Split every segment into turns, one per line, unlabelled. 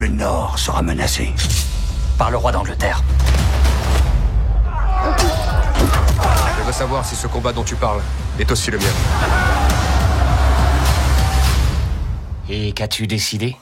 Le Nord sera menacé.
Par le roi d'Angleterre.
Je veux savoir si ce combat dont tu parles est aussi le mien.
Et qu'as-tu décidé?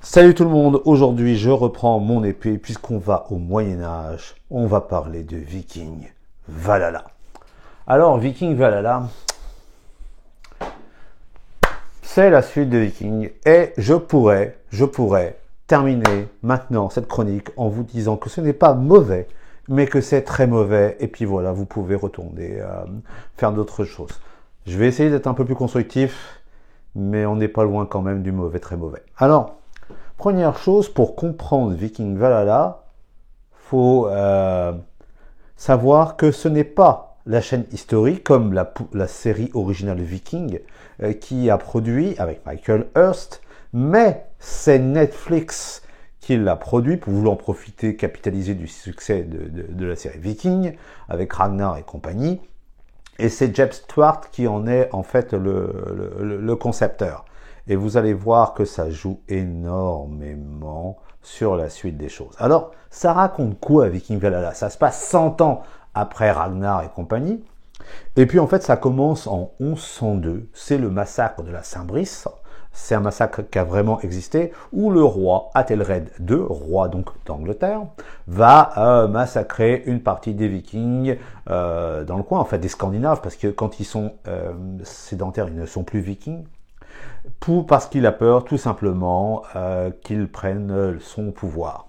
Salut tout le monde, aujourd'hui je reprends mon épée puisqu'on va au Moyen-Âge, on va parler de Viking Valhalla. Alors Viking Valhalla, c'est la suite de Viking et je pourrais terminer maintenant cette chronique en vous disant que ce n'est pas mauvais, mais que c'est très mauvais et puis voilà, vous pouvez retourner faire d'autres choses. Je vais essayer d'être un peu plus constructif, mais on n'est pas loin quand même du mauvais, très mauvais. Alors, première chose, pour comprendre Viking Valhalla, faut savoir que ce n'est pas la chaîne historique comme la série originale Viking qui a produit avec Michael Hurst, mais c'est Netflix qui l'a produit pour vouloir en profiter, capitaliser du succès de la série Viking avec Ragnar et compagnie. Et c'est Jeb Stuart qui en est en fait le concepteur. Et vous allez voir que ça joue énormément sur la suite des choses. Alors, ça raconte quoi Viking Valhalla? Ça se passe 100 ans après Ragnar et compagnie. Et puis en fait, ça commence en 1102. C'est le massacre de la Saint-Brice. C'est un massacre qui a vraiment existé, où le roi Athelred II, roi donc d'Angleterre, va massacrer une partie des Vikings dans le coin, en fait des Scandinaves, parce que quand ils sont sédentaires, ils ne sont plus Vikings. Parce qu'il a peur tout simplement qu'ils prennent son pouvoir.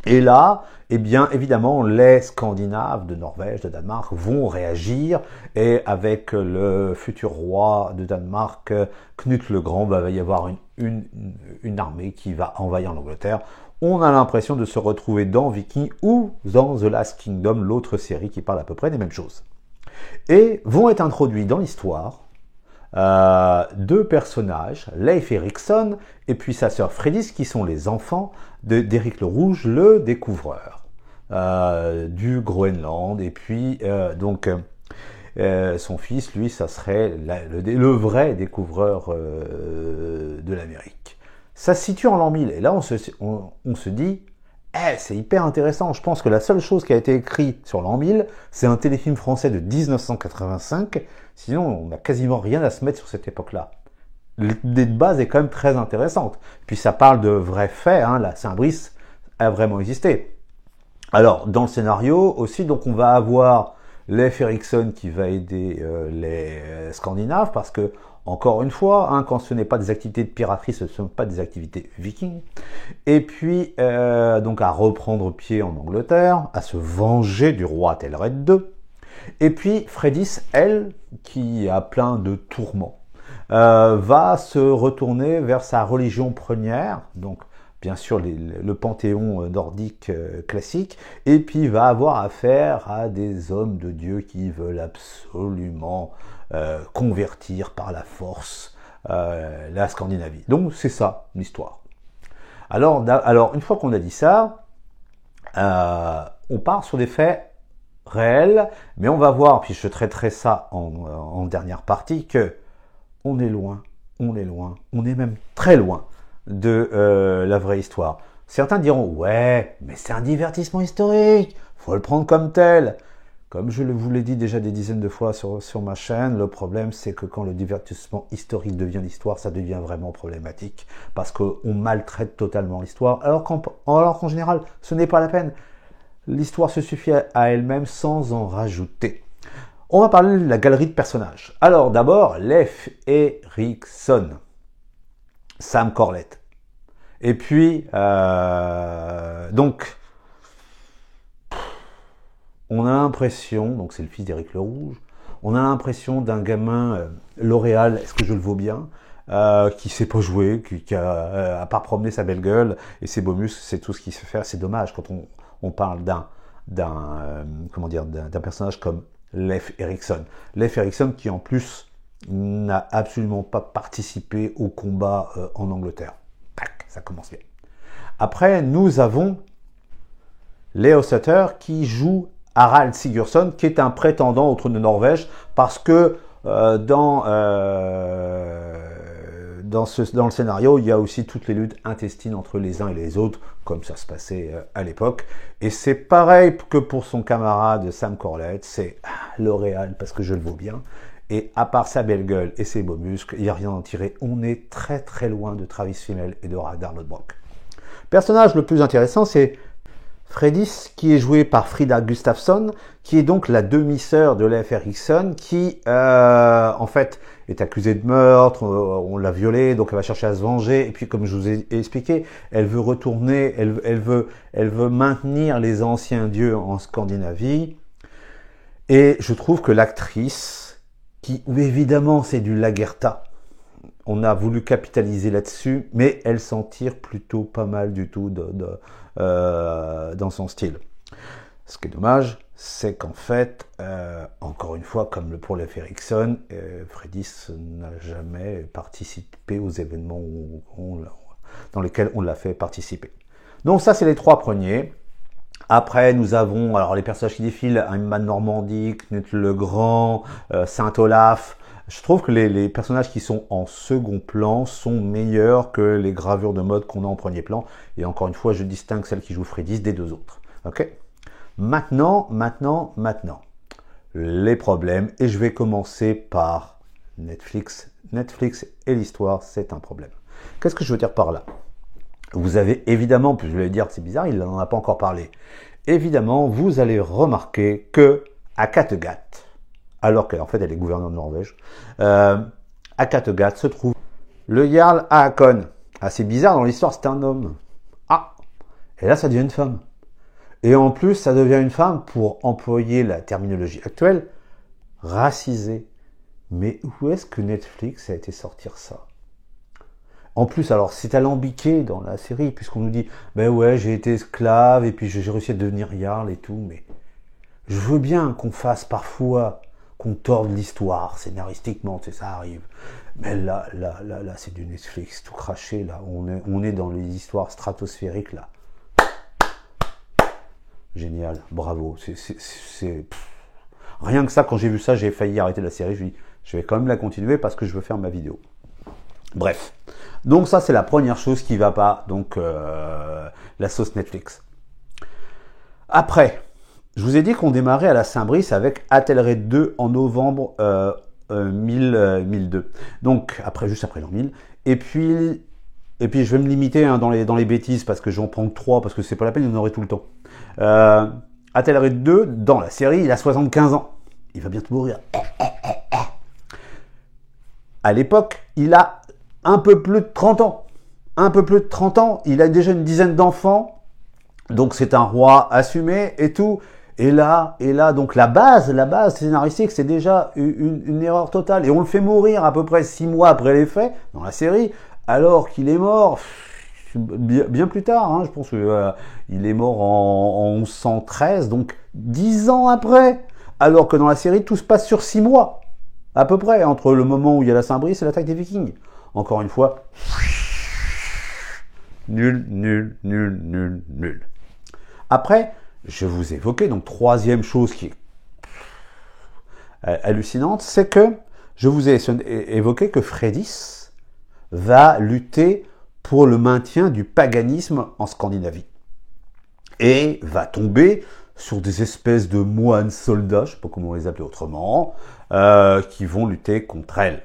Et là, eh bien évidemment, les Scandinaves de Norvège, de Danemark vont réagir et avec le futur roi de Danemark, Knut le Grand, va y avoir une armée qui va envahir l'Angleterre. On a l'impression de se retrouver dans Viking ou dans The Last Kingdom, l'autre série qui parle à peu près des mêmes choses. Et vont être introduits dans l'histoire deux personnages, Leif Erikson et puis sa sœur Freydis, qui sont les enfants d'Éric le Rouge, le découvreur du Groenland. Et puis son fils, lui, ça serait le vrai découvreur de l'Amérique. Ça se situe en l'an 1000 et là on se dit c'est hyper intéressant. Je pense que la seule chose qui a été écrite sur l'an 1000, c'est un téléfilm français de 1985. Sinon, on n'a quasiment rien à se mettre sur cette époque-là. L'idée de base est quand même très intéressante. Puis ça parle de vrais faits. La Saint-Brice a vraiment existé. Alors, dans le scénario aussi, donc on va avoir Leif Erikson qui va aider les Scandinaves parce que, encore une fois, quand ce n'est pas des activités de piraterie, ce ne sont pas des activités vikings. Et puis, donc à reprendre pied en Angleterre, à se venger du roi Athelred II. Et puis, Freydis, elle, qui a plein de tourments, va se retourner vers sa religion première, donc bien sûr le panthéon nordique classique, et puis va avoir affaire à des hommes de Dieu qui veulent absolument convertir par la force la Scandinavie. Donc c'est ça l'histoire. Alors une fois qu'on a dit ça, on part sur des faits réels, mais on va voir, puis je traiterai ça en dernière partie, que on est loin, on est même très loin de la vraie histoire. Certains diront, ouais, mais c'est un divertissement historique, faut le prendre comme tel. Comme je vous l'ai dit déjà des dizaines de fois sur ma chaîne, le problème c'est que quand le divertissement historique devient l'histoire, ça devient vraiment problématique, parce qu'on maltraite totalement l'histoire, alors qu'en général, ce n'est pas la peine. L'histoire se suffit à elle-même sans en rajouter. On va parler de la galerie de personnages. Alors d'abord, Leif Erikson, Sam Corlett. Et puis, donc, on a l'impression, donc c'est le fils d'Éric le Rouge, on a l'impression d'un gamin L'Oréal, est-ce que je le vaux bien, qui sait pas jouer, qui a à part promener sa belle gueule et ses beaux muscles, c'est tout ce qu'il sait faire. C'est dommage quand on parle d'un personnage comme Leif Erikson. Leif Erikson qui en plus n'a absolument pas participé au combat en Angleterre. Tac, ça commence bien. Après, nous avons Leo Sutter qui joue Harald Sigurdsson, qui est un prétendant au trône de Norvège, parce que dans dans le scénario, il y a aussi toutes les luttes intestines entre les uns et les autres, comme ça se passait à l'époque. Et c'est pareil que pour son camarade Sam Corlett, c'est L'Oréal, parce que je le vaux bien. Et à part sa belle gueule et ses beaux muscles, il n'y a rien à en tirer. On est très très loin de Travis Fimmel et de Radar Lodbrok. Le personnage le plus intéressant, c'est Freydis, qui est joué par Frida Gustafsson, qui est donc la demi-sœur de Leif Erikson, qui en fait est accusée de meurtre, on l'a violée, donc elle va chercher à se venger, et puis comme je vous ai expliqué, elle veut retourner, elle veut maintenir les anciens dieux en Scandinavie, et je trouve que l'actrice, qui évidemment c'est du Lagertha, on a voulu capitaliser là-dessus, mais elle s'en tire plutôt pas mal du tout dans son style. Ce qui est dommage, c'est qu'en fait, encore une fois, comme pour Leif Erikson, Freydis n'a jamais participé aux événements dans lesquels on l'a fait participer. Donc ça, c'est les trois premiers. Après, nous avons alors les personnages qui défilent, Imman Normandie, Knut le Grand, Saint Olaf. Je trouve que les personnages qui sont en second plan sont meilleurs que les gravures de mode qu'on a en premier plan. Et encore une fois, je distingue celle qui joue Freydis des deux autres. Ok ? Maintenant, les problèmes. Et je vais commencer par Netflix. Netflix et l'histoire, c'est un problème. Qu'est-ce que je veux dire par là ? Vous avez évidemment, puis je vais dire, c'est bizarre, il n'en a pas encore parlé. Évidemment, vous allez remarquer que à Kattegat, alors qu'en fait elle est gouverneure de Norvège, à Kattegat se trouve le Jarl Haakon. Ah, c'est bizarre, dans l'histoire c'est un homme. Ah, et là ça devient une femme. Et en plus ça devient une femme, pour employer la terminologie actuelle, racisée. Mais où est-ce que Netflix a été sortir ça ? En plus, alors, c'est alambiqué dans la série, puisqu'on nous dit, ben ouais, j'ai été esclave, et puis j'ai réussi à devenir Jarl et tout, mais je veux bien qu'on fasse parfois, qu'on torde l'histoire, scénaristiquement, tu sais, ça arrive. Mais là, c'est du Netflix, tout craché, là, on est dans les histoires stratosphériques, là. Génial, bravo, rien que ça, quand j'ai vu ça, j'ai failli arrêter la série, je dis, je vais quand même la continuer parce que je veux faire ma vidéo. Bref, donc ça c'est la première chose qui va pas, donc la sauce Netflix. Après, je vous ai dit qu'on démarrait à la Saint-Brice avec Athelred 2 en novembre 1002. Donc juste après l'an 1000. Et puis je vais me limiter dans les bêtises parce que j'en prends que 3 parce que c'est pas la peine, il y en aurait tout le temps. Athelred 2 dans la série, il a 75 ans. Il va bientôt mourir. À l'époque, il a un peu plus de 30 ans. Un peu plus de 30 ans. Il a déjà une dizaine d'enfants. Donc c'est un roi assumé et tout. Et là, donc la base scénaristique, c'est déjà une erreur totale. Et on le fait mourir à peu près 6 mois après les faits, dans la série, alors qu'il est mort bien plus tard. Hein, je pense qu'il est mort en 1113, donc 10 ans après. Alors que dans la série, tout se passe sur 6 mois. À peu près, entre le moment où il y a la Saint-Brice et l'attaque des Vikings. Encore une fois, nul. Après, je vous évoquais, donc troisième chose qui est hallucinante, c'est que je vous ai évoqué que Freydis va lutter pour le maintien du paganisme en Scandinavie. Et va tomber sur des espèces de moines soldats, je ne sais pas comment on les appelle autrement, qui vont lutter contre elle.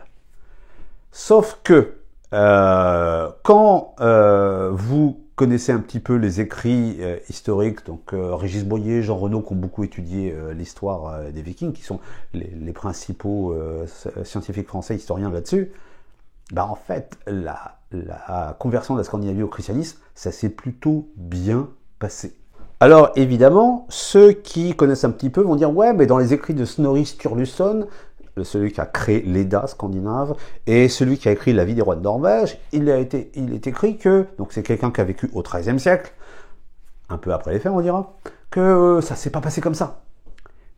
Sauf que quand vous connaissez un petit peu les écrits historiques, donc Régis Boyer, Jean Renaud, qui ont beaucoup étudié l'histoire des Vikings, qui sont les principaux scientifiques français historiens là-dessus, bah en fait, la conversion de la Scandinavie au christianisme, ça s'est plutôt bien passé. Alors évidemment, ceux qui connaissent un petit peu vont dire « Ouais, mais dans les écrits de Snorri Sturluson, celui qui a créé l'Edda scandinave, et celui qui a écrit La vie des rois de Norvège, il est écrit que, donc c'est quelqu'un qui a vécu au XIIIe siècle, un peu après les faits on dira, que ça s'est pas passé comme ça.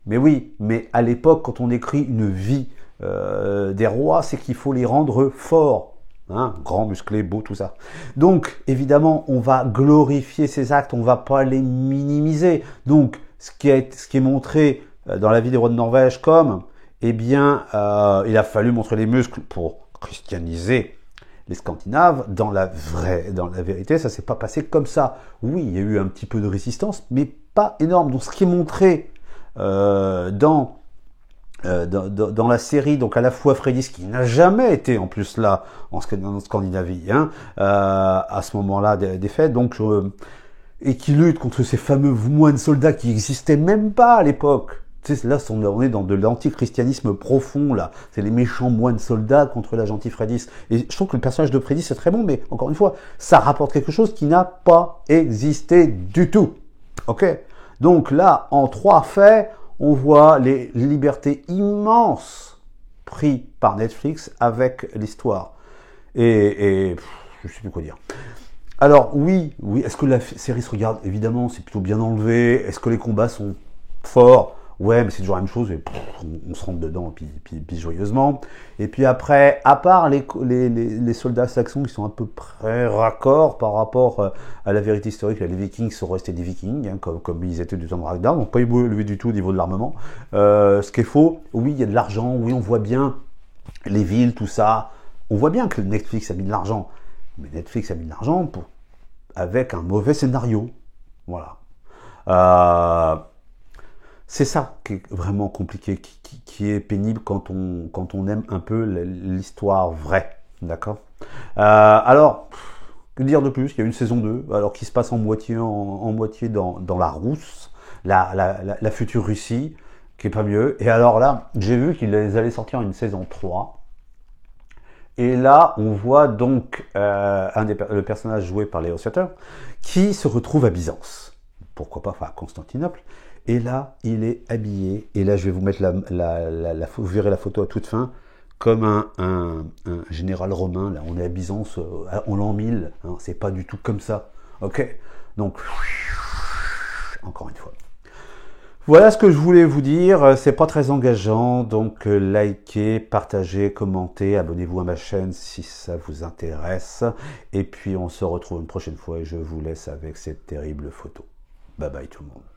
Mais oui, mais à l'époque, quand on écrit une vie des rois, c'est qu'il faut les rendre forts. Hein, grands, musclés, beaux, tout ça. Donc, évidemment, on va glorifier ces actes, on va pas les minimiser. Donc, ce qui est montré dans La vie des rois de Norvège comme, eh bien, il a fallu montrer les muscles pour christianiser les Scandinaves, dans la vérité, ça s'est pas passé comme ça. Oui, il y a eu un petit peu de résistance, mais pas énorme. Donc, ce qui est montré dans la série, donc à la fois Freddy's, qui n'a jamais été en plus là en Scandinavie, hein, à ce moment-là des faits, donc et qui lutte contre ces fameux moines soldats qui n'existaient même pas à l'époque. Tu sais, là, on est dans de l'antichristianisme profond, là. C'est les méchants moines soldats contre la gentille Freddy's. Et je trouve que le personnage de Freddy's c'est très bon, mais encore une fois, ça rapporte quelque chose qui n'a pas existé du tout. Ok? Donc là, en 3 faits, on voit les libertés immenses prises par Netflix avec l'histoire. Et je sais plus quoi dire. Alors oui, est-ce que la série se regarde? Évidemment, c'est plutôt bien enlevé. Est-ce que les combats sont forts? Ouais, mais c'est toujours la même chose, et on se rentre dedans, puis joyeusement. Et puis après, à part les soldats saxons qui sont à peu près raccords par rapport à la vérité historique, là, les Vikings sont restés des Vikings, hein, comme ils étaient du temps de Ragnar, donc pas évolué du tout au niveau de l'armement. Ce qui est faux, oui, il y a de l'argent, oui, on voit bien les villes, tout ça. On voit bien que Netflix a mis de l'argent, mais Netflix a mis de l'argent avec un mauvais scénario. Voilà. C'est ça qui est vraiment compliqué, qui est pénible quand on aime un peu l'histoire vraie, d'accord. Alors, que dire de plus? Il y a une saison 2, alors qui se passe en moitié dans la Rousse, la future Russie, qui est pas mieux. Et alors là, j'ai vu qu'ils allaient sortir une saison 3. Et là, on voit donc le personnage joué par Léo Sutter, qui se retrouve à Byzance. Pourquoi pas, enfin à Constantinople. Et là, il est habillé, et là je vais vous mettre vous verrez la photo à toute fin, comme un général romain. Là, on est à Byzance en l'an 1000, hein, c'est pas du tout comme ça. Ok? Donc, encore une fois. Voilà ce que je voulais vous dire, c'est pas très engageant, donc likez, partagez, commentez, abonnez-vous à ma chaîne si ça vous intéresse, et puis on se retrouve une prochaine fois, et je vous laisse avec cette terrible photo. Bye bye tout le monde.